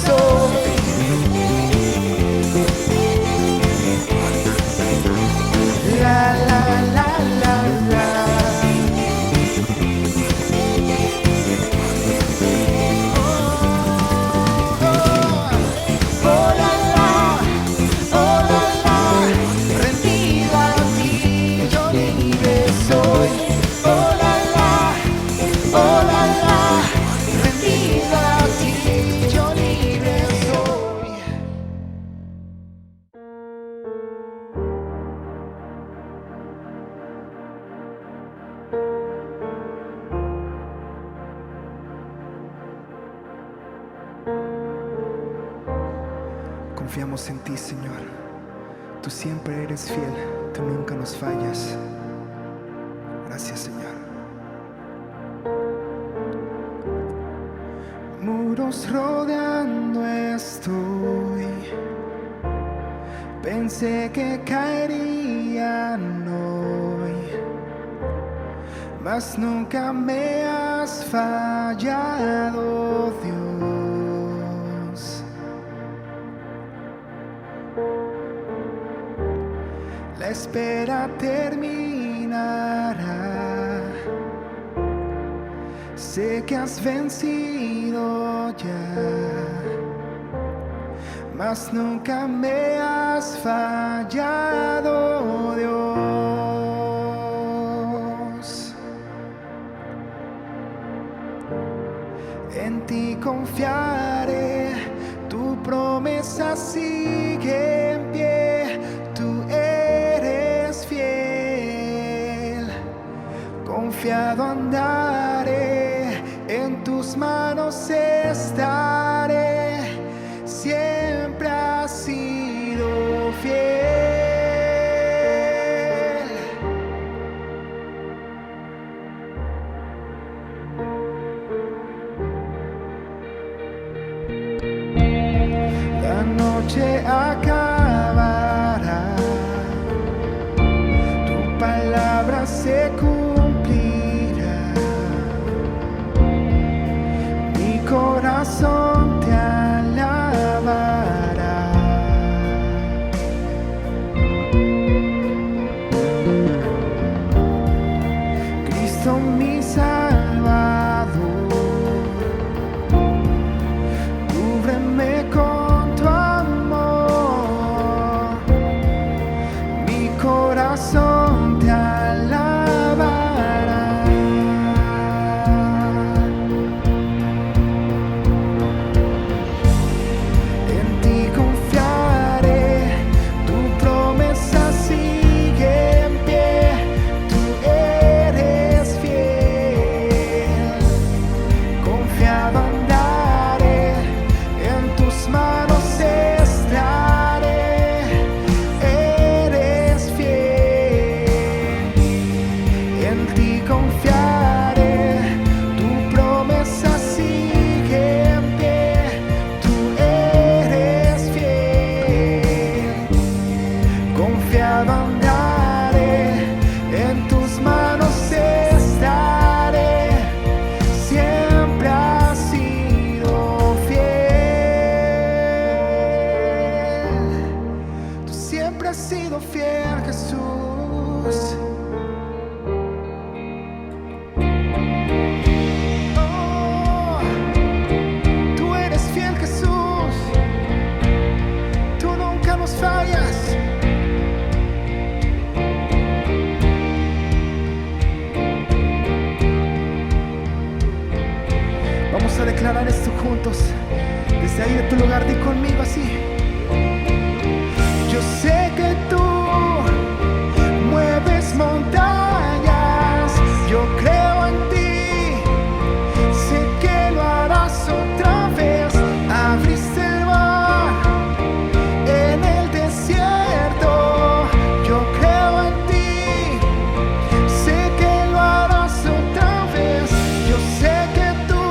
soy. La la la la la. Oh la la, oh la la, rendido a ti yo libre soy. Oh la la, oh la la, rendido a ti yo libre soy. Confiamos en ti, Señor. Tú siempre eres fiel, tú nunca nos fallas. Gracias, Señor. Muros rodeando estoy. Pensé que caerían hoy, mas nunca me has fallado, Dios. La espera terminará. Sé que has vencido ya, mas nunca me has fallado, Dios. En ti confiaré, tu promesa sigue en pie. Tú eres fiel, confiado andaré, en tus manos estaré. Siempre has sido fiel. La noche acabará, tu palabra se cumplirá. Mi corazón te alabará. Cristo mi Salvador, cúbreme con tu amor. Mi corazón te alabará. En ti confiaré, tu promesa sigue en pie. Tú eres fiel, confiado andaré, en tus manos estaré. Eres fiel, en ti confiaré, tu promesa sigue en pie. Tú eres fiel, confiado andaré, en tus manos estaré. Siempre has sido fiel. Tú siempre has sido fiel, Jesús. Oh, tú eres fiel, Jesús. Tú nunca nos fallas. Vamos a declarar esto juntos. Desde ahí de tu lugar, di conmigo así. Yo sé que tú mueves montañas. Yo creo en ti. Sé que lo harás otra vez. Abriste el mar en el desierto. Yo creo en ti. Sé que lo harás otra vez. Yo sé que tú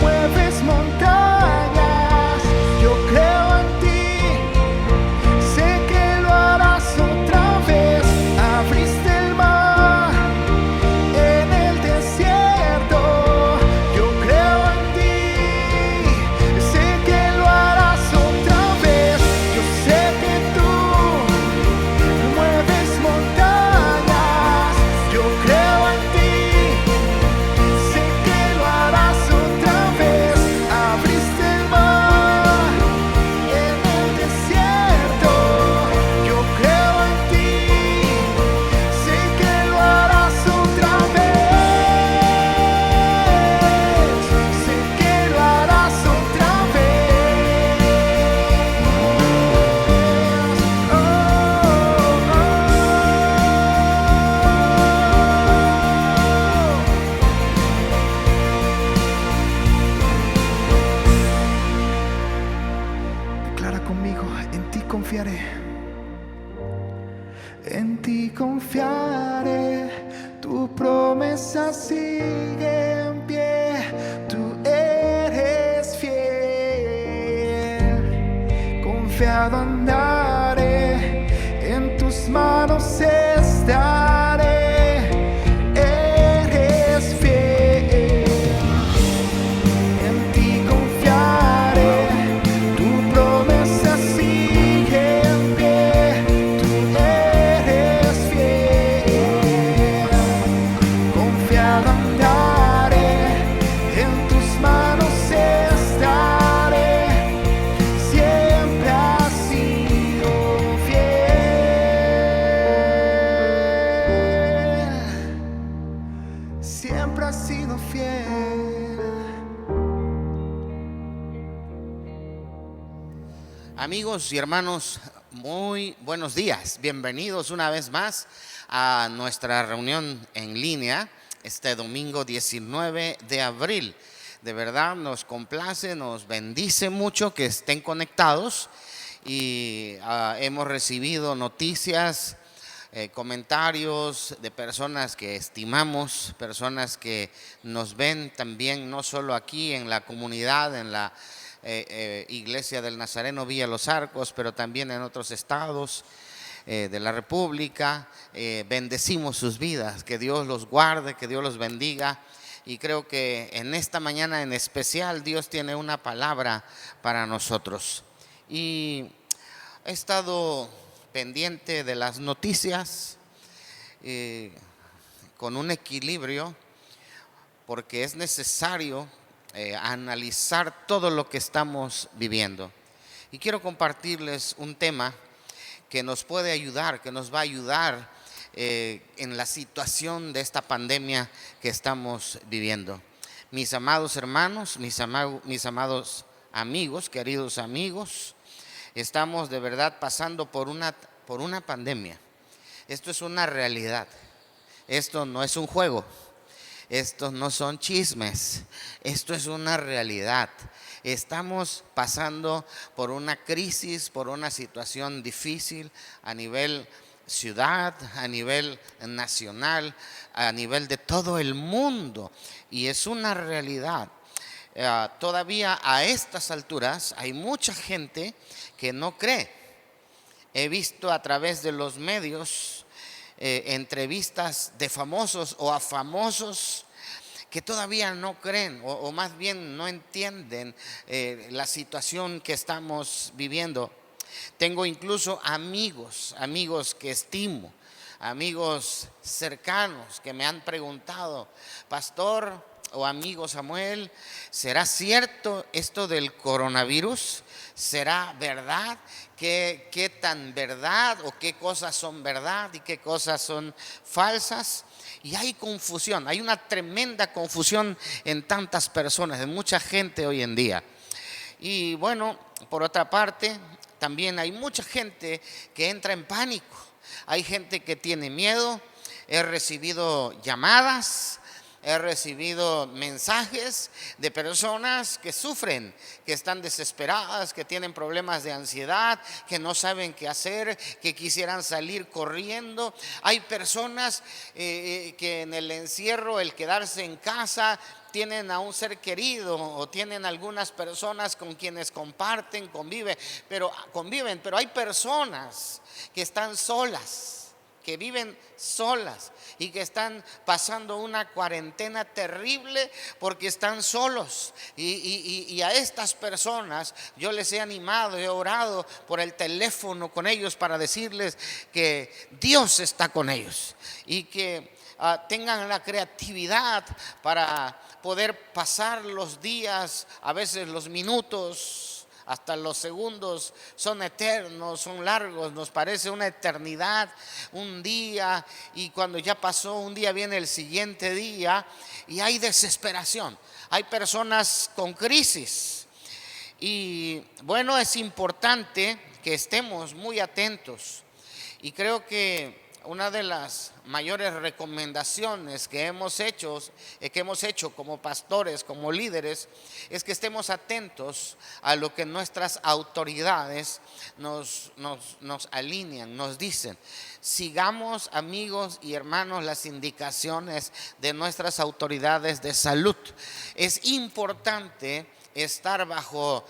mueves montañas. Yo confiaré, en ti confiaré, tu promesa sigue en pie, tú eres fiel, confiado andaré, en tus manos estaré, eres fiel, en ti confiaré, tu promesa sigue en pie, tú eres fiel, confiado andaré, en tus manos estaré, siempre has sido fiel, siempre has sido fiel. Amigos y hermanos, muy buenos días. Bienvenidos una vez más a nuestra reunión en línea este domingo 19 de abril. De verdad nos complace, nos bendice mucho que estén conectados y hemos recibido noticias, comentarios de personas que estimamos, personas que nos ven también no solo aquí en la comunidad, en la Iglesia del Nazareno Villa Los Arcos, pero también en otros estados de la República. Bendecimos sus vidas, que Dios los guarde, que Dios los bendiga. Y creo que en esta mañana en especial Dios tiene una palabra para nosotros. Y he estado pendiente de las noticias con un equilibrio, porque es necesario analizar todo lo que estamos viviendo. Y quiero compartirles un tema que nos puede ayudar, que nos va a ayudar en la situación de esta pandemia que estamos viviendo. Mis amados hermanos, mis amados amigos, queridos amigos, estamos de verdad pasando por una pandemia. Esto es una realidad. Esto no es un juego. Estos no son chismes, esto es una realidad. Estamos pasando por una crisis, por una situación difícil a nivel ciudad, a nivel nacional, a nivel de todo el mundo. Y es una realidad. Todavía a estas alturas hay mucha gente que no cree. He visto a través de los medios entrevistas de famosos o a famosos que todavía no creen o más bien no entienden la situación que estamos viviendo. Tengo incluso amigos que estimo, amigos cercanos que me han preguntado: pastor o amigo Samuel, ¿será cierto esto del coronavirus? ¿Será verdad? ¿Qué tan verdad o qué cosas son verdad y qué cosas son falsas? Y hay confusión, hay una tremenda confusión en tantas personas, en mucha gente hoy en día. Y bueno, por otra parte, también hay mucha gente que entra en pánico. Hay gente que tiene miedo. He recibido llamadas, he recibido mensajes de personas que sufren, que están desesperadas, que tienen problemas de ansiedad, que no saben qué hacer, que quisieran salir corriendo. Hay personas que en el encierro, el quedarse en casa, tienen a un ser querido o tienen algunas personas con quienes conviven, pero hay personas que están solas, que viven solas y que están pasando una cuarentena terrible porque están solos. Y a estas personas yo les he animado, he orado por el teléfono con ellos para decirles que Dios está con ellos y que tengan la creatividad para poder pasar los días, a veces los minutos, hasta los segundos son eternos, son largos, nos parece una eternidad, un día, y cuando ya pasó un día viene el siguiente día y hay desesperación. Hay personas con crisis y bueno, es importante que estemos muy atentos y creo que una de las mayores recomendaciones que hemos hecho como pastores, como líderes, es que estemos atentos a lo que nuestras autoridades nos alinean, nos dicen. Sigamos, amigos y hermanos, las indicaciones de nuestras autoridades de salud. Es importante estar bajo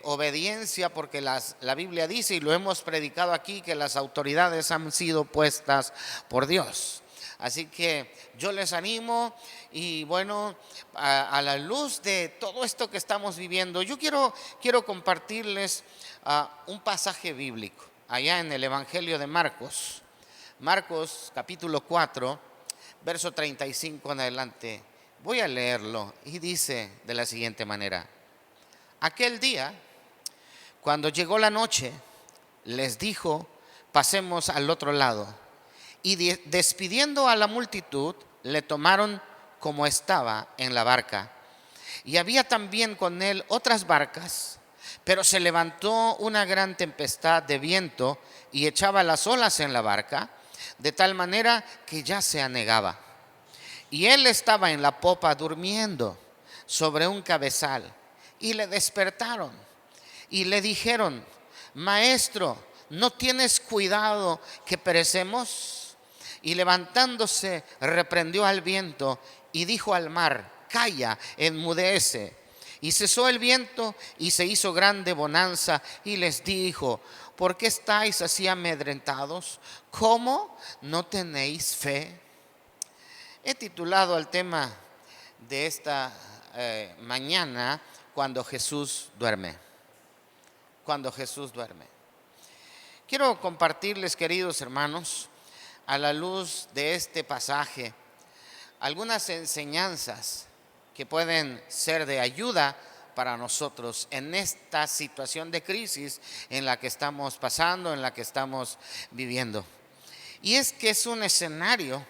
obediencia, porque la Biblia dice, y lo hemos predicado aquí, que las autoridades han sido puestas por Dios. Así que yo les animo, y bueno, a la luz de todo esto que estamos viviendo, yo quiero compartirles un pasaje bíblico allá en el Evangelio de Marcos capítulo 4, verso 35 en adelante. Voy a leerlo y dice de la siguiente manera: aquel día, cuando llegó la noche, les dijo, pasemos al otro lado. Y despidiendo a la multitud, le tomaron como estaba en la barca. Y había también con él otras barcas, pero se levantó una gran tempestad de viento y echaba las olas en la barca, de tal manera que ya se anegaba. Y él estaba en la popa durmiendo sobre un cabezal. Y le despertaron y le dijeron, Maestro, ¿no tienes cuidado que perecemos? Y levantándose reprendió al viento y dijo al mar, calla, enmudece. Y cesó el viento y se hizo grande bonanza, y les dijo, ¿por qué estáis así amedrentados? ¿Cómo no tenéis fe? He titulado al tema de esta mañana, cuando Jesús duerme. Cuando Jesús duerme. Quiero compartirles, queridos hermanos, a la luz de este pasaje, algunas enseñanzas que pueden ser de ayuda para nosotros en esta situación de crisis en la que estamos pasando, en la que estamos viviendo. Y es que es un escenario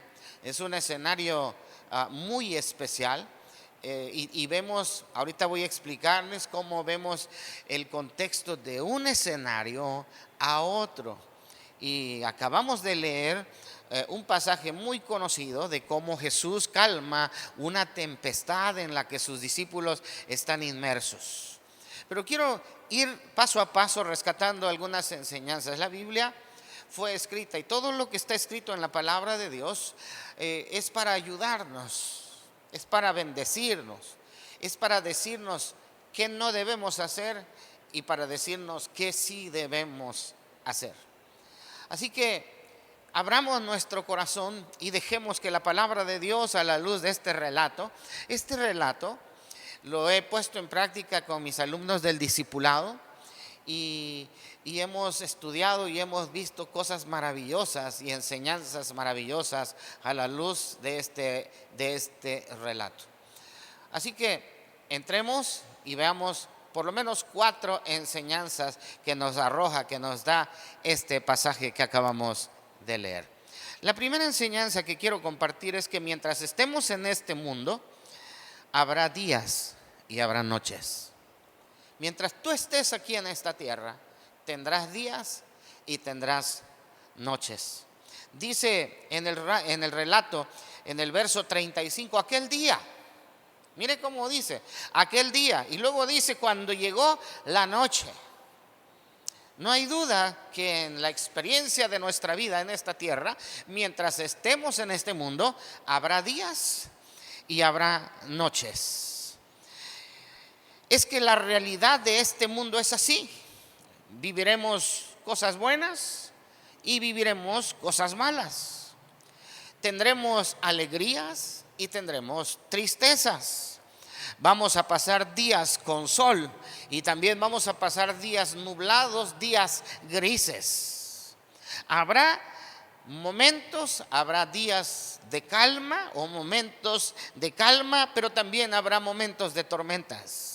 muy especial. Y vemos, ahorita voy a explicarles cómo vemos el contexto de un escenario a otro. Y acabamos de leer un pasaje muy conocido de cómo Jesús calma una tempestad en la que sus discípulos están inmersos. Pero quiero ir paso a paso rescatando algunas enseñanzas. La Biblia fue escrita, y todo lo que está escrito en la palabra de Dios es para ayudarnos. Es para bendecirnos, es para decirnos qué no debemos hacer y para decirnos qué sí debemos hacer. Así que abramos nuestro corazón y dejemos que la palabra de Dios, a la luz de este relato lo he puesto en práctica con mis alumnos del discipulado, y hemos estudiado y hemos visto cosas maravillosas y enseñanzas maravillosas a la luz de este relato. Así que entremos y veamos por lo menos 4 enseñanzas que nos arroja, que nos da este pasaje que acabamos de leer. La primera enseñanza que quiero compartir es que mientras estemos en este mundo, habrá días y habrá noches. Mientras tú estés aquí en esta tierra, tendrás días y tendrás noches. Dice en el relato, en el verso 35, aquel día. Mire cómo dice, aquel día. Y luego dice, cuando llegó la noche. No hay duda que en la experiencia de nuestra vida en esta tierra, mientras estemos en este mundo, habrá días y habrá noches. Es que la realidad de este mundo es así. Viviremos cosas buenas y viviremos cosas malas. Tendremos alegrías y tendremos tristezas. Vamos a pasar días con sol y también vamos a pasar días nublados, días grises. Habrá días de calma o momentos de calma, pero también habrá momentos de tormentas.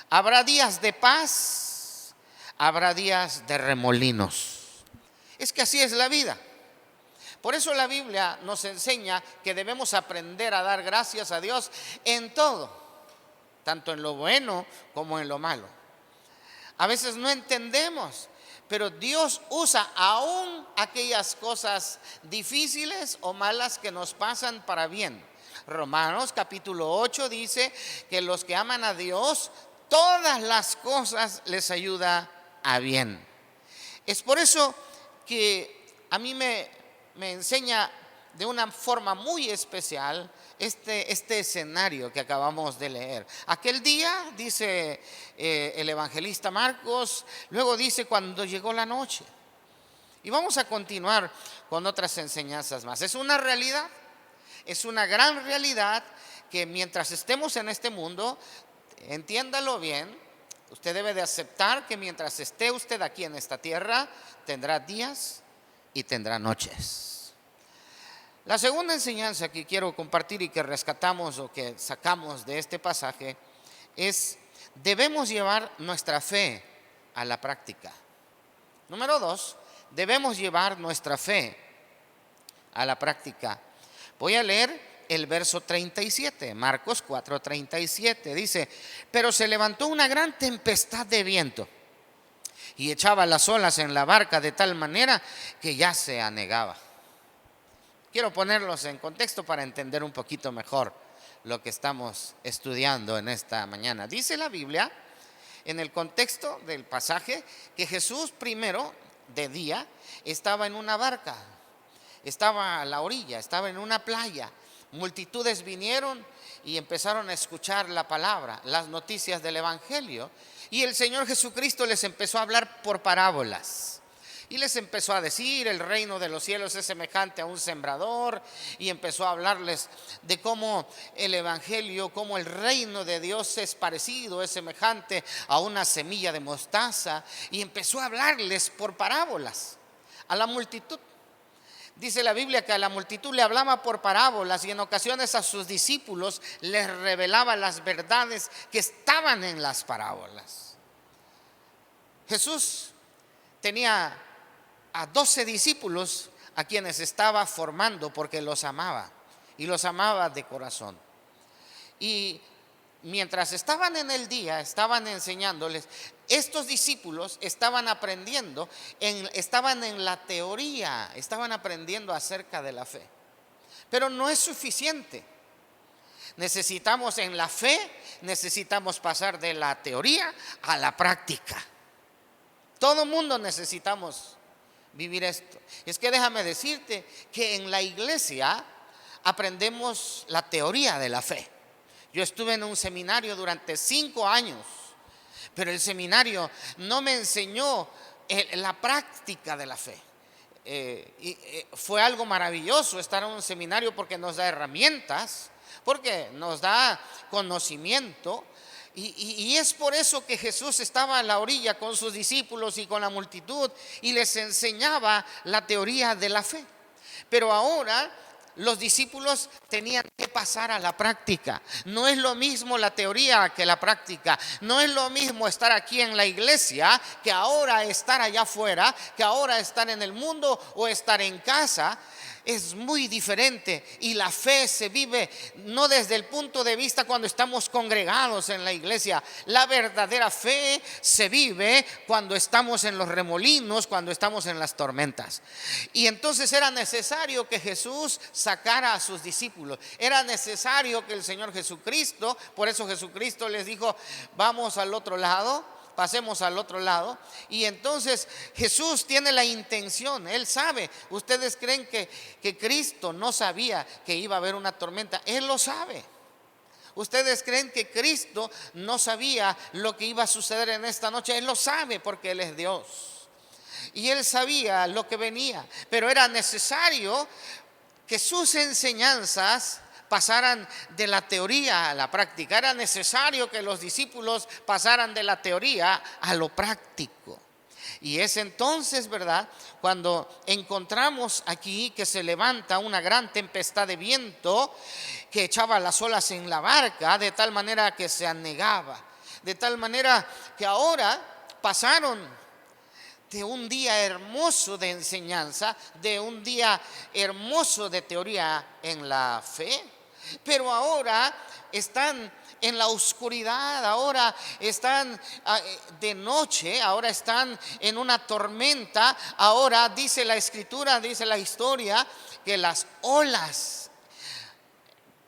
Habrá días de paz, habrá días de remolinos. Es que así es la vida. Por eso la Biblia nos enseña que debemos aprender a dar gracias a Dios en todo, tanto en lo bueno como en lo malo. A veces no entendemos, pero Dios usa aún aquellas cosas difíciles o malas que nos pasan para bien. Romanos capítulo 8 dice que los que aman a Dios, todas las cosas les ayuda a bien. Es por eso que a mí me enseña de una forma muy especial este escenario que acabamos de leer. Aquel día, dice el evangelista Marcos, luego dice cuando llegó la noche. Y vamos a continuar con otras enseñanzas más. Es una realidad, es una gran realidad que mientras estemos en este mundo, entiéndalo bien, usted debe de aceptar que mientras esté usted aquí en esta tierra, tendrá días y tendrá noches. La segunda enseñanza que quiero compartir y que rescatamos o que sacamos de este pasaje es: debemos llevar nuestra fe a la práctica. Número 2, debemos llevar nuestra fe a la práctica. Voy a leer el verso 37, Marcos 4:37. Dice: pero se levantó una gran tempestad de viento y echaba las olas en la barca de tal manera que ya se anegaba. Quiero ponerlos en contexto para entender un poquito mejor lo que estamos estudiando en esta mañana. Dice la Biblia, en el contexto del pasaje, que Jesús primero, de día, estaba en una barca, estaba a la orilla, estaba en una playa. Multitudes vinieron y empezaron a escuchar la palabra, las noticias del Evangelio. Y el Señor Jesucristo les empezó a hablar por parábolas. Y les empezó a decir: el reino de los cielos es semejante a un sembrador. Y empezó a hablarles de cómo el evangelio, cómo el reino de Dios es parecido, es semejante a una semilla de mostaza. Y empezó a hablarles por parábolas a la multitud. Dice la Biblia que a la multitud le hablaba por parábolas y en ocasiones a sus discípulos les revelaba las verdades que estaban en las parábolas. Jesús tenía a 12 discípulos a quienes estaba formando porque los amaba y los amaba de corazón. Y mientras estaban en el día, estaban enseñándoles, estos discípulos estaban aprendiendo, estaban en la teoría, estaban aprendiendo acerca de la fe. Pero no es suficiente. Necesitamos en la fe, necesitamos pasar de la teoría a la práctica. Todo mundo necesitamos vivir esto. Es que déjame decirte que en la iglesia aprendemos la teoría de la fe. Yo estuve en un seminario durante 5 años, pero el seminario no me enseñó la práctica de la fe. Fue algo maravilloso estar en un seminario porque nos da herramientas, porque nos da conocimiento. Y es por eso que Jesús estaba a la orilla con sus discípulos y con la multitud y les enseñaba la teoría de la fe. Pero ahora los discípulos tenían que pasar a la práctica. No es lo mismo la teoría que la práctica. No es lo mismo estar aquí en la iglesia que ahora estar allá afuera, que ahora estar en el mundo o estar en casa. Es muy diferente y la fe se vive no desde el punto de vista cuando estamos congregados en la iglesia. La verdadera fe se vive cuando estamos en los remolinos, cuando estamos en las tormentas. Y entonces era necesario que Jesús sacara a sus discípulos. Era necesario que el Señor Jesucristo, por eso Jesucristo les dijo: vamos al otro lado. Pasemos al otro lado. Y entonces Jesús tiene la intención, Él sabe. Ustedes creen que Cristo no sabía que iba a haber una tormenta. Él lo sabe. Ustedes creen que Cristo no sabía lo que iba a suceder en esta noche. Él lo sabe porque Él es Dios. Y Él sabía lo que venía. Pero era necesario que sus enseñanzas pasaran de la teoría a la práctica. Era necesario que los discípulos pasaran de la teoría a lo práctico. Y es entonces, ¿verdad?, cuando encontramos aquí que se levanta una gran tempestad de viento que echaba las olas en la barca de tal manera que se anegaba. De tal manera que ahora pasaron de un día hermoso de enseñanza, de un día hermoso de teoría en la fe, pero ahora están en la oscuridad, ahora están de noche, ahora están en una tormenta. Ahora dice la escritura, dice la historia, que las olas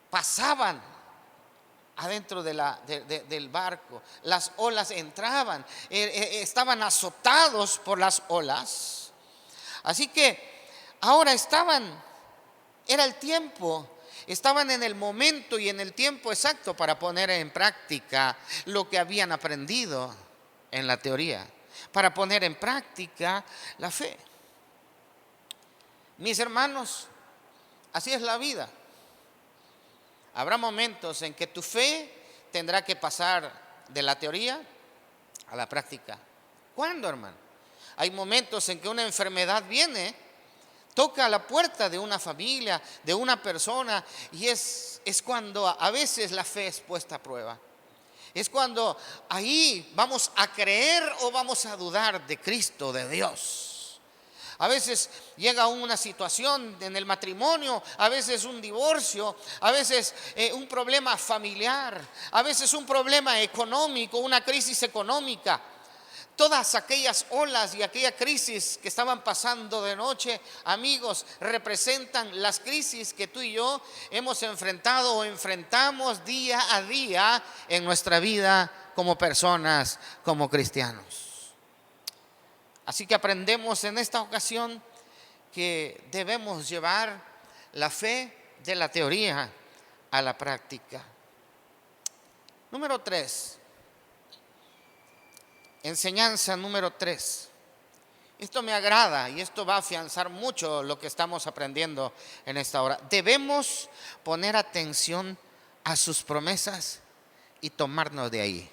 pasaban adentro del barco. Las olas entraban, estaban azotados por las olas. Así que ahora era el tiempo. Estaban en el momento y en el tiempo exacto para poner en práctica lo que habían aprendido en la teoría, para poner en práctica la fe. Mis hermanos, así es la vida. Habrá momentos en que tu fe tendrá que pasar de la teoría a la práctica. ¿Cuándo, hermano? Hay momentos en que una enfermedad viene, toca a la puerta de una familia, de una persona, y es cuando a veces la fe es puesta a prueba. Es cuando ahí vamos a creer o vamos a dudar de Cristo, de Dios. A veces llega una situación en el matrimonio, a veces un divorcio, a veces un problema familiar, a veces un problema económico, una crisis económica. Todas aquellas olas y aquella crisis que estaban pasando de noche, amigos, representan las crisis que tú y yo hemos enfrentado o enfrentamos día a día en nuestra vida como personas, como cristianos. Así que aprendemos en esta ocasión que debemos llevar la fe de la teoría a la práctica. Número 3. Enseñanza número 3. Esto me agrada y esto va a afianzar mucho lo que estamos aprendiendo en esta hora. Debemos poner atención a sus promesas y tomarnos de ahí.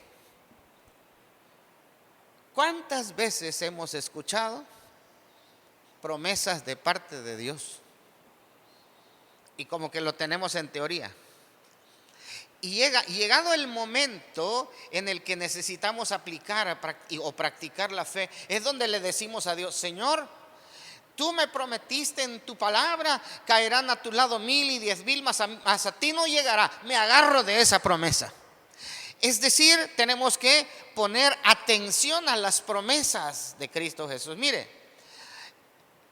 ¿Cuántas veces hemos escuchado promesas de parte de Dios y como que lo tenemos en teoría? Y llegado el momento en el que necesitamos aplicar o practicar la fe, es donde le decimos a Dios: Señor, tú me prometiste en tu palabra, caerán a tu lado 1000 y 10,000, mas a ti no llegará. Me agarro de esa promesa. Es decir, tenemos que poner atención a las promesas de Cristo Jesús. Mire,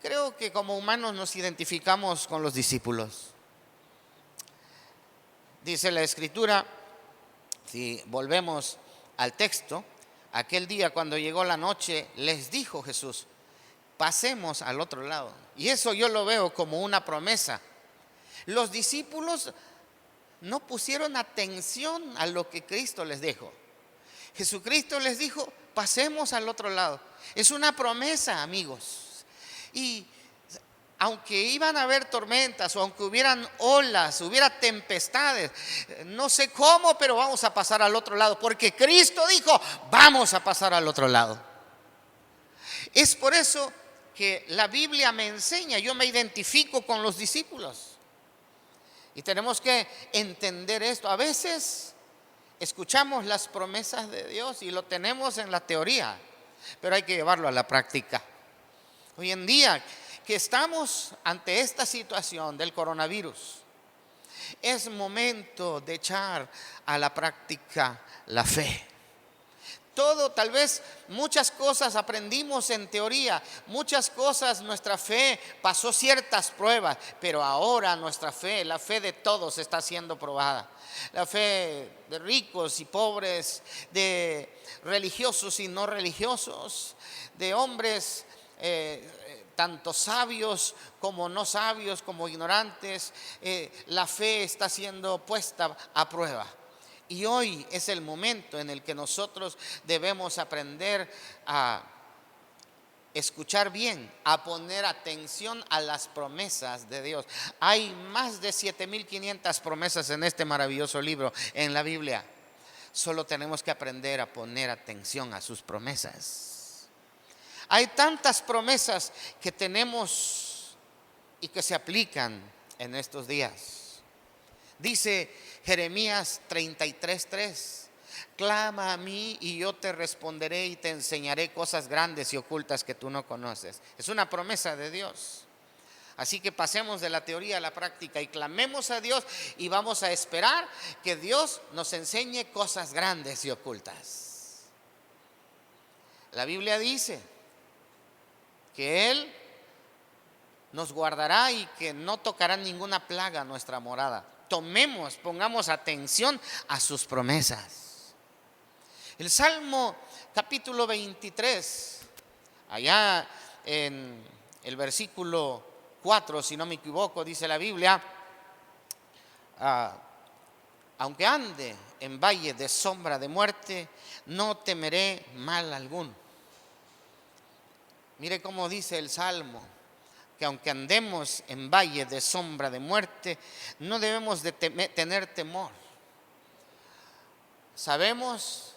creo que como humanos nos identificamos con los discípulos. Dice la escritura, si volvemos al texto, aquel día cuando llegó la noche, les dijo Jesús: pasemos al otro lado. Y eso yo lo veo como una promesa. Los discípulos no pusieron atención a lo que Cristo les dijo. Jesucristo les dijo: pasemos al otro lado. Es una promesa, amigos. Y aunque iban a haber tormentas o aunque hubieran olas, hubiera tempestades, no sé cómo, pero vamos a pasar al otro lado, porque Cristo dijo: vamos a pasar al otro lado. Es por eso que la Biblia me enseña, yo me identifico con los discípulos. Y tenemos que entender esto. A veces escuchamos las promesas de Dios y lo tenemos en la teoría, pero hay que llevarlo a la práctica. Hoy en día que estamos ante esta situación del coronavirus, es momento de echar a la práctica la fe. Tal vez muchas cosas aprendimos en teoría, muchas cosas nuestra fe pasó ciertas pruebas, pero ahora nuestra fe, la fe de todos está siendo probada. La fe de ricos y pobres, de religiosos y no religiosos, de hombres tanto sabios como no sabios, como ignorantes. La fe está siendo puesta a prueba. Y hoy es el momento en el que nosotros debemos aprender a escuchar bien, a poner atención a las promesas de Dios. Hay más de 7,500 promesas en este maravilloso libro, en la Biblia. Solo tenemos que aprender a poner atención a sus promesas. Hay tantas promesas que tenemos y que se aplican en estos días. Dice Jeremías 33:3: clama a mí y yo te responderé y te enseñaré cosas grandes y ocultas que tú no conoces. Es una promesa de Dios. Así que pasemos de la teoría a la práctica y clamemos a Dios y vamos a esperar que Dios nos enseñe cosas grandes y ocultas. La Biblia dice que Él nos guardará y que no tocará ninguna plaga a nuestra morada. Pongamos atención a sus promesas. El Salmo capítulo 23, allá en el versículo 4, si no me equivoco, dice la Biblia: aunque ande en valle de sombra de muerte, no temeré mal alguno. Mire cómo dice el Salmo, que aunque andemos en valle de sombra de muerte, no debemos de tener temor. Sabemos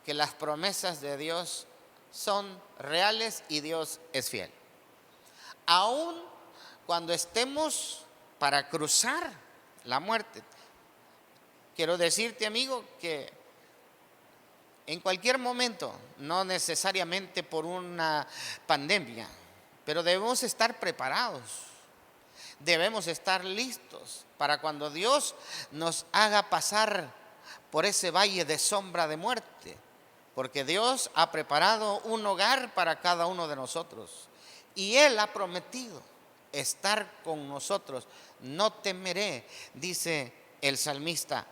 que las promesas de Dios son reales y Dios es fiel. Aún cuando estemos para cruzar la muerte, quiero decirte, amigo, que en cualquier momento, no necesariamente por una pandemia, pero debemos estar preparados, debemos estar listos para cuando Dios nos haga pasar por ese valle de sombra de muerte, porque Dios ha preparado un hogar para cada uno de nosotros y Él ha prometido estar con nosotros. No temeré, dice el salmista: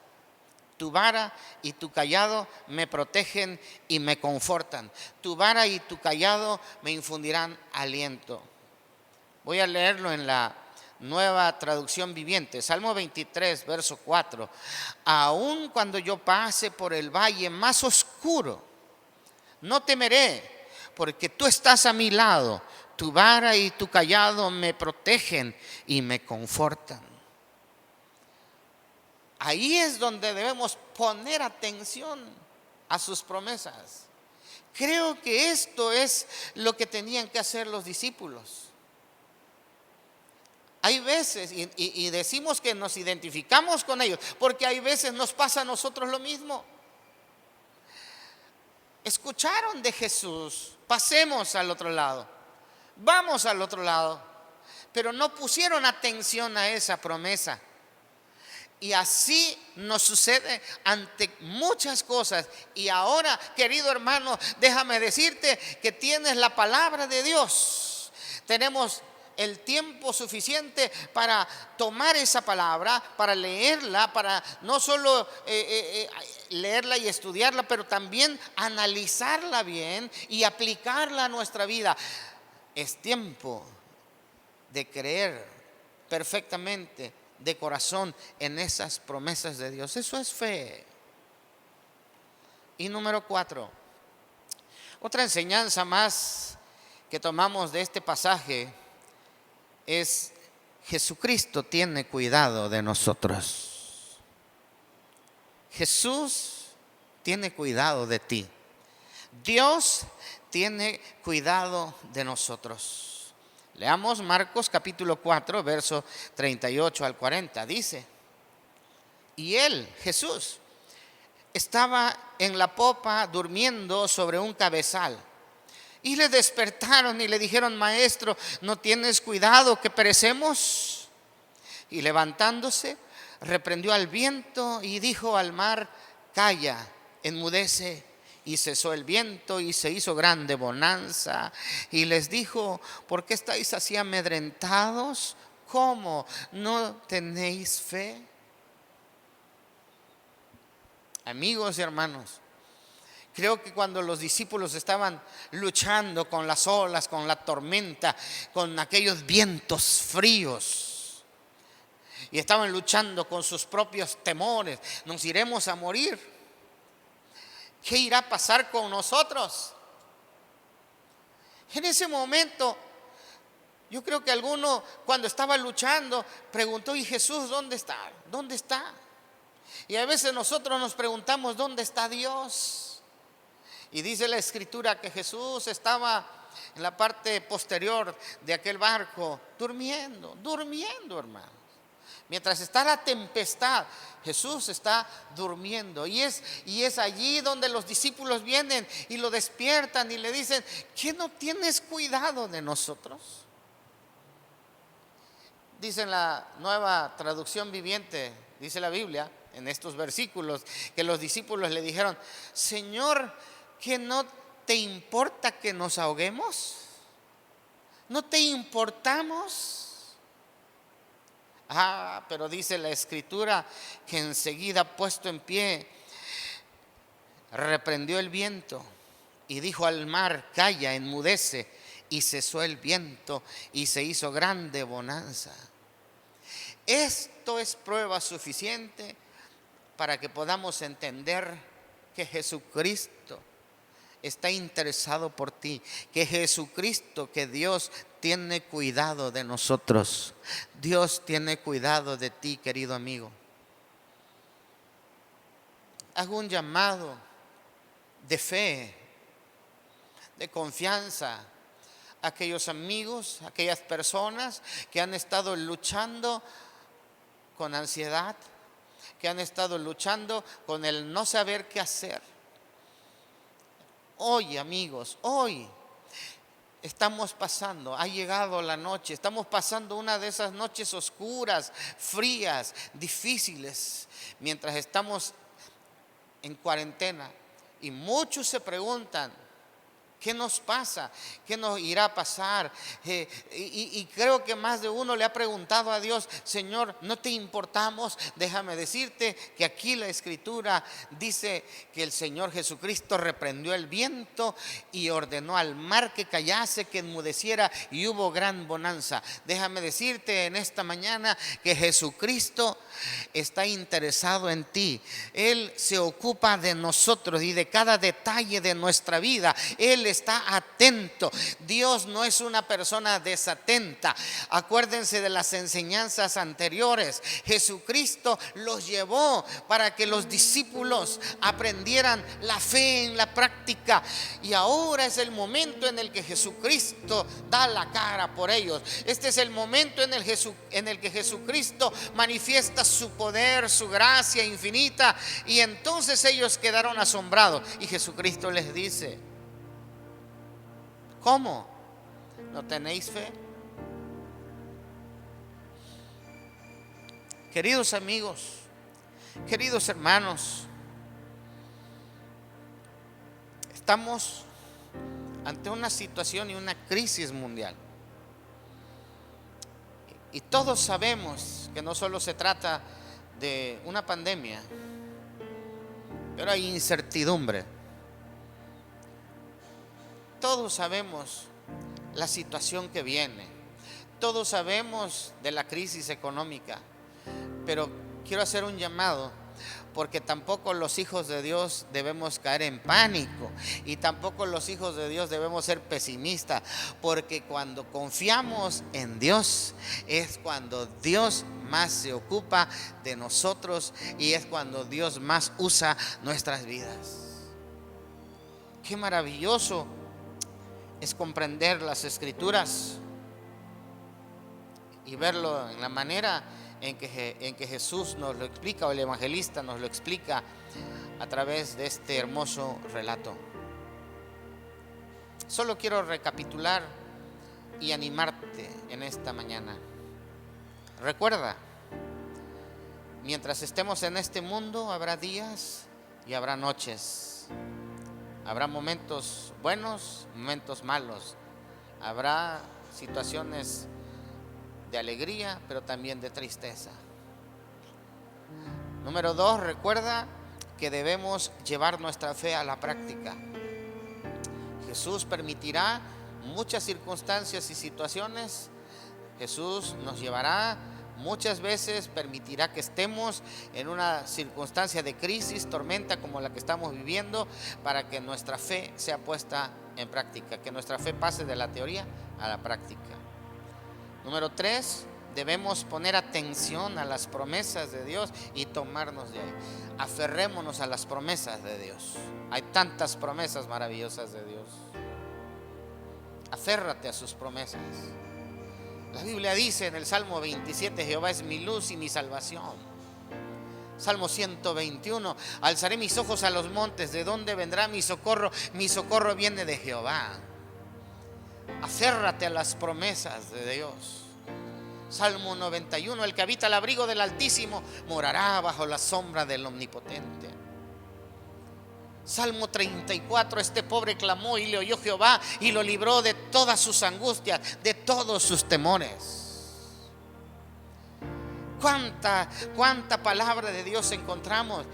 tu vara y tu cayado me protegen y me confortan. Tu vara y tu cayado me infundirán aliento. Voy a leerlo en la Nueva Traducción Viviente. Salmo 23, verso 4. Aun cuando yo pase por el valle más oscuro, no temeré, porque tú estás a mi lado. Tu vara y tu cayado me protegen y me confortan. Ahí es donde debemos poner atención a sus promesas. Creo que esto es lo que tenían que hacer los discípulos. Hay veces, y decimos que nos identificamos con ellos, porque hay veces nos pasa a nosotros lo mismo. Escucharon de Jesús: pasemos al otro lado, vamos al otro lado, pero no pusieron atención a esa promesa. Y así nos sucede ante muchas cosas. Y ahora, querido hermano, déjame decirte que tienes la palabra de Dios. Tenemos el tiempo suficiente para tomar esa palabra, para leerla, para no solo leerla y estudiarla, pero también analizarla bien y aplicarla a nuestra vida. Es tiempo de creer perfectamente, de corazón, en esas promesas de Dios. Eso es fe. Y número 4, otra enseñanza más que tomamos de este pasaje es: Jesucristo tiene cuidado de nosotros. Jesús tiene cuidado de ti. Dios tiene cuidado de nosotros. Leamos Marcos capítulo 4, verso 38 al 40. Dice: y él, Jesús, estaba en la popa durmiendo sobre un cabezal. Y le despertaron y le dijeron: maestro, ¿no tienes cuidado que perecemos? Y levantándose, reprendió al viento y dijo al mar: calla, enmudece. Y cesó el viento y se hizo grande bonanza. Y les dijo: ¿por qué estáis así amedrentados? ¿Cómo? ¿No tenéis fe? Amigos y hermanos, creo que cuando los discípulos estaban luchando con las olas, con la tormenta, con aquellos vientos fríos, y estaban luchando con sus propios temores: nos iremos a morir. ¿Qué irá a pasar con nosotros? En ese momento, yo creo que alguno, cuando estaba luchando, preguntó: ¿y Jesús dónde está? ¿Dónde está? Y a veces nosotros nos preguntamos: ¿dónde está Dios? Y dice la Escritura que Jesús estaba en la parte posterior de aquel barco, durmiendo, hermano. Mientras está la tempestad, Jesús está durmiendo. Y es allí donde los discípulos vienen y lo despiertan y le dicen: ¿qué no tienes cuidado de nosotros? Dice en la Nueva Traducción Viviente, dice la Biblia, en estos versículos, que los discípulos le dijeron: Señor, ¿que no te importa que nos ahoguemos? ¿No te importamos? Pero dice la Escritura que enseguida, puesto en pie, reprendió el viento y dijo al mar: calla, enmudece. Y cesó el viento y se hizo grande bonanza. Esto es prueba suficiente para que podamos entender que Jesucristo está interesado por ti, que Jesucristo, que Dios tiene cuidado de nosotros. Dios tiene cuidado de ti, querido amigo. Hago un llamado de fe, de confianza a aquellos amigos, a aquellas personas que han estado luchando con ansiedad, que han estado luchando con el no saber qué hacer. Hoy, amigos, hoy estamos pasando, ha llegado la noche, estamos pasando una de esas noches oscuras, frías, difíciles, mientras estamos en cuarentena. Y muchos se preguntan: ¿qué nos pasa? ¿Qué nos irá a pasar? Y creo que más de uno le ha preguntado a Dios: Señor, ¿no te importamos? Déjame decirte que aquí la Escritura dice que el Señor Jesucristo reprendió el viento y ordenó al mar que callase, que enmudeciera, y hubo gran bonanza. Déjame decirte en esta mañana que Jesucristo está interesado en ti. Él se ocupa de nosotros y de cada detalle de nuestra vida. Él está atento. Dios no es una persona desatenta. Acuérdense de las enseñanzas anteriores. Jesucristo los llevó para que los discípulos aprendieran la fe en la práctica, y ahora es el momento en el que Jesucristo da la cara por ellos. Este es el momento en el que Jesucristo manifiesta su poder, su gracia infinita, y entonces ellos quedaron asombrados, y Jesucristo les dice: ¿cómo? ¿No tenéis fe? Queridos amigos, queridos hermanos, estamos ante una situación y una crisis mundial. Y todos sabemos que no solo se trata de una pandemia, pero hay incertidumbre. Todos sabemos la situación que viene, todos sabemos de la crisis económica, pero quiero hacer un llamado, porque tampoco los hijos de Dios debemos caer en pánico, y tampoco los hijos de Dios debemos ser pesimistas, porque cuando confiamos en Dios es cuando Dios más se ocupa de nosotros, y es cuando Dios más usa nuestras vidas. Qué maravilloso es comprender las Escrituras y verlo en la manera en que Jesús nos lo explica, o el evangelista nos lo explica a través de este hermoso relato. Solo quiero recapitular y animarte en esta mañana. Recuerda, mientras estemos en este mundo habrá días y habrá noches. Habrá momentos buenos, momentos malos. Habrá situaciones de alegría, pero también de tristeza. Número 2, recuerda que debemos llevar nuestra fe a la práctica. Jesús permitirá muchas circunstancias y situaciones. Jesús nos llevará muchas veces, permitirá que estemos en una circunstancia de crisis, tormenta como la que estamos viviendo, para que nuestra fe sea puesta en práctica, que nuestra fe pase de la teoría a la práctica. Número 3, debemos poner atención a las promesas de Dios y tomarnos de ahí. Aferrémonos a las promesas de Dios. Hay tantas promesas maravillosas de Dios. Aférrate a sus promesas. La Biblia dice en el Salmo 27: Jehová es mi luz y mi salvación. Salmo 121: alzaré mis ojos a los montes, ¿de dónde vendrá mi socorro? Mi socorro viene de Jehová. Aférrate a las promesas de Dios. Salmo 91, el que habita al abrigo del Altísimo morará bajo la sombra del Omnipotente. Salmo 34, este pobre clamó y le oyó Jehová y lo libró de todas sus angustias, de todos sus temores. ¿Cuánta palabra de Dios encontramos?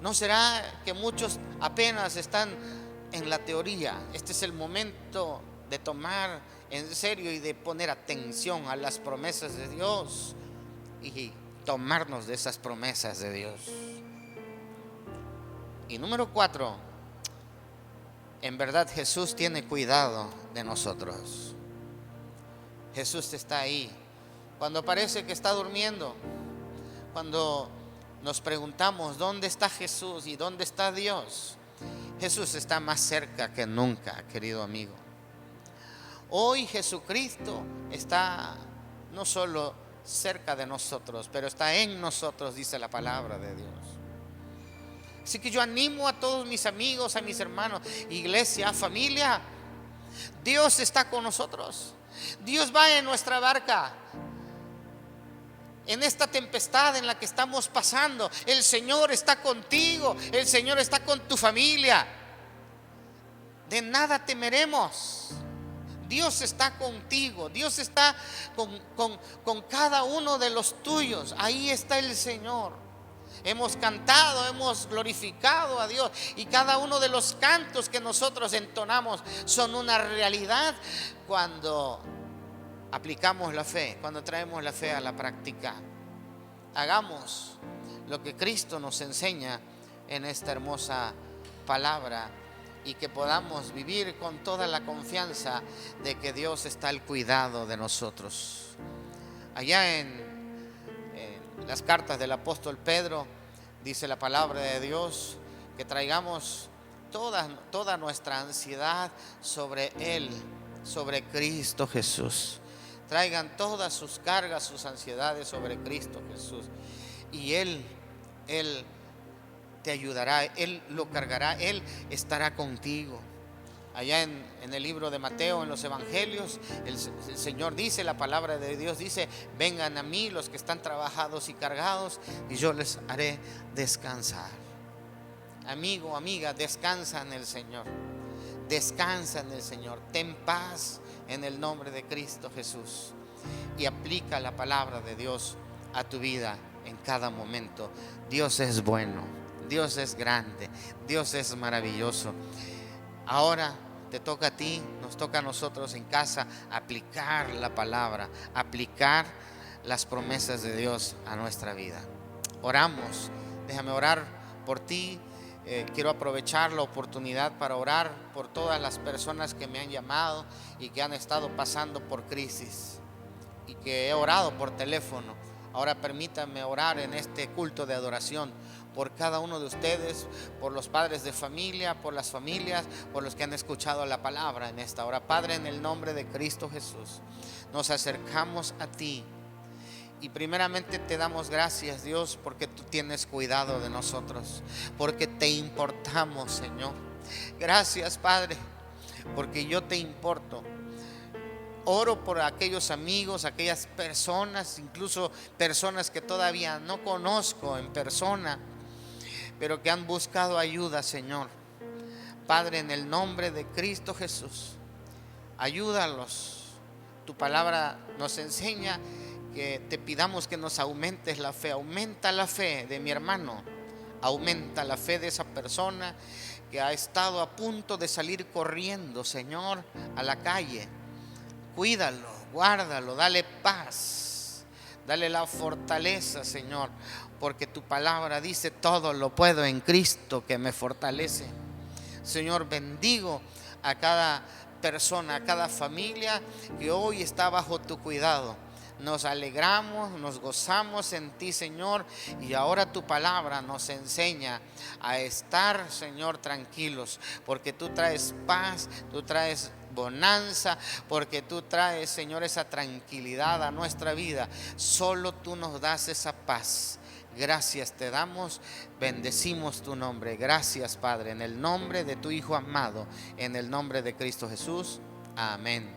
¿No será que muchos apenas están en la teoría? Este es el momento de tomar en serio y de poner atención a las promesas de Dios y tomarnos de esas promesas de Dios. Y número 4, en verdad Jesús tiene cuidado de nosotros. Jesús está ahí. Cuando parece que está durmiendo, cuando nos preguntamos ¿dónde está Jesús y dónde está Dios? Jesús está más cerca que nunca, querido amigo. Hoy Jesucristo está no solo cerca de nosotros, pero está en nosotros, dice la palabra de Dios. Así que yo animo a todos mis amigos, a mis hermanos, iglesia, familia, Dios está con nosotros. Dios va en nuestra barca. En esta tempestad en la que estamos pasando, el Señor está contigo, el Señor está con tu familia. De nada temeremos. Dios está contigo, Dios está con cada uno de los tuyos. Ahí está el Señor. Hemos cantado, hemos glorificado a Dios, y cada uno de los cantos que nosotros entonamos son una realidad cuando aplicamos la fe, cuando traemos la fe a la práctica. Hagamos lo que Cristo nos enseña en esta hermosa palabra y que podamos vivir con toda la confianza de que Dios está al cuidado de nosotros. Allá en las cartas del apóstol Pedro dice la palabra de Dios que traigamos toda nuestra ansiedad sobre Él, sobre Cristo Jesús. Traigan todas sus cargas, sus ansiedades sobre Cristo Jesús, y Él te ayudará, Él lo cargará, Él estará contigo. Allá en el libro de Mateo, en los evangelios, el Señor dice, la palabra de Dios dice: vengan a mí los que están trabajados y cargados, y yo les haré descansar. Amigo, amiga, descansa en el Señor. Descansa en el Señor. Ten paz en el nombre de Cristo Jesús. Y aplica la palabra de Dios a tu vida en cada momento. Dios es bueno, Dios es grande, Dios es maravilloso. Ahora te toca a ti, nos toca a nosotros en casa aplicar la palabra, aplicar las promesas de Dios a nuestra vida. Oramos. Déjame orar por ti. Quiero aprovechar la oportunidad para orar por todas las personas que me han llamado y que han estado pasando por crisis y que he orado por teléfono. Ahora permítanme orar en este culto de adoración por cada uno de ustedes, por los padres de familia, por las familias, por los que han escuchado la palabra en esta hora. Padre, en el nombre de Cristo Jesús, nos acercamos a ti y primeramente te damos gracias, Dios, porque tú tienes cuidado de nosotros, porque te importamos, Señor. Gracias, Padre, porque yo te importo. Oro por aquellos amigos, aquellas personas, incluso personas que todavía no conozco en persona, pero que han buscado ayuda, Señor. Padre, en el nombre de Cristo Jesús, ayúdalos. Tu palabra nos enseña que te pidamos que nos aumentes la fe. Aumenta la fe de mi hermano, aumenta la fe de esa persona que ha estado a punto de salir corriendo, Señor, a la calle. Cuídalo, guárdalo, dale paz, dale la fortaleza, Señor, porque tu palabra dice: todo lo puedo en Cristo que me fortalece. Señor, bendigo a cada persona, a cada familia que hoy está bajo tu cuidado. Nos alegramos, nos gozamos en ti, Señor, y ahora tu palabra nos enseña a estar, Señor, tranquilos, porque tú traes paz, tú traes bonanza, porque tú traes, Señor, esa tranquilidad a nuestra vida. Solo tú nos das esa paz. Gracias te damos, bendecimos tu nombre. Gracias, Padre, en el nombre de tu Hijo amado, en el nombre de Cristo Jesús. Amén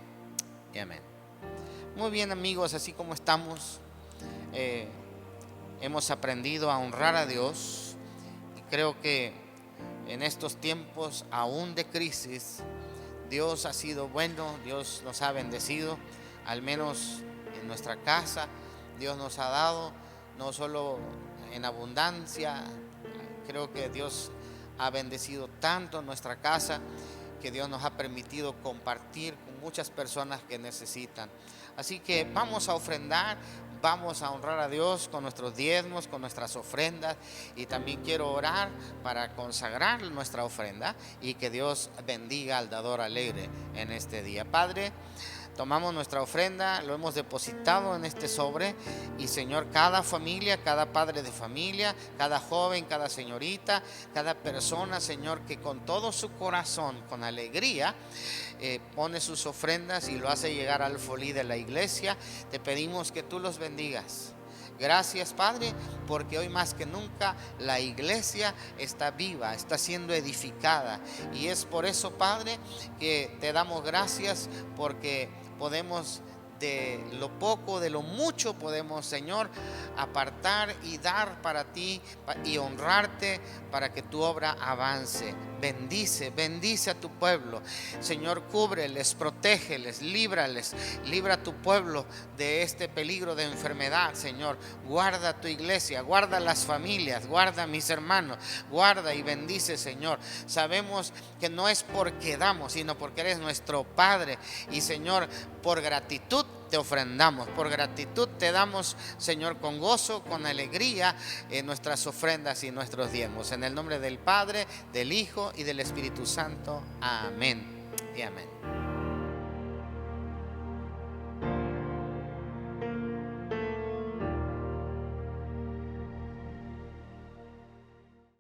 y amén. Muy bien, amigos, así como estamos, hemos aprendido a honrar a Dios, y creo que en estos tiempos aún de crisis, Dios ha sido bueno, Dios nos ha bendecido, al menos en nuestra casa. Dios nos ha dado no solo en abundancia, creo que Dios ha bendecido tanto nuestra casa que Dios nos ha permitido compartir con muchas personas que necesitan. Así que vamos a ofrendar, vamos a honrar a Dios con nuestros diezmos, con nuestras ofrendas, y también quiero orar para consagrar nuestra ofrenda y que Dios bendiga al dador alegre en este día. Padre, tomamos nuestra ofrenda, lo hemos depositado en este sobre, y Señor, cada familia, cada padre de familia, cada joven, cada señorita, cada persona, Señor, que con todo su corazón, con alegría, pone sus ofrendas y lo hace llegar al folí de la iglesia, te pedimos que tú los bendigas. Gracias, Padre, porque hoy más que nunca la iglesia está viva, está siendo edificada, y es por eso, Padre, que te damos gracias, porque podemos, de lo poco, de lo mucho, podemos, Señor, apartar y dar para ti y honrarte, para que tu obra avance. Bendice a tu pueblo, Señor. Cúbreles, protégeles, líbrales, libra a tu pueblo de este peligro de enfermedad, Señor. Guarda tu iglesia, guarda las familias, guarda a mis hermanos, guarda y bendice, Señor. Sabemos que no es porque damos, sino porque eres nuestro Padre, y Señor, por gratitud te ofrendamos, por gratitud te damos, Señor, con gozo, con alegría, nuestras ofrendas y nuestros diezmos. En el nombre del Padre, del Hijo y del Espíritu Santo. Amén y amén.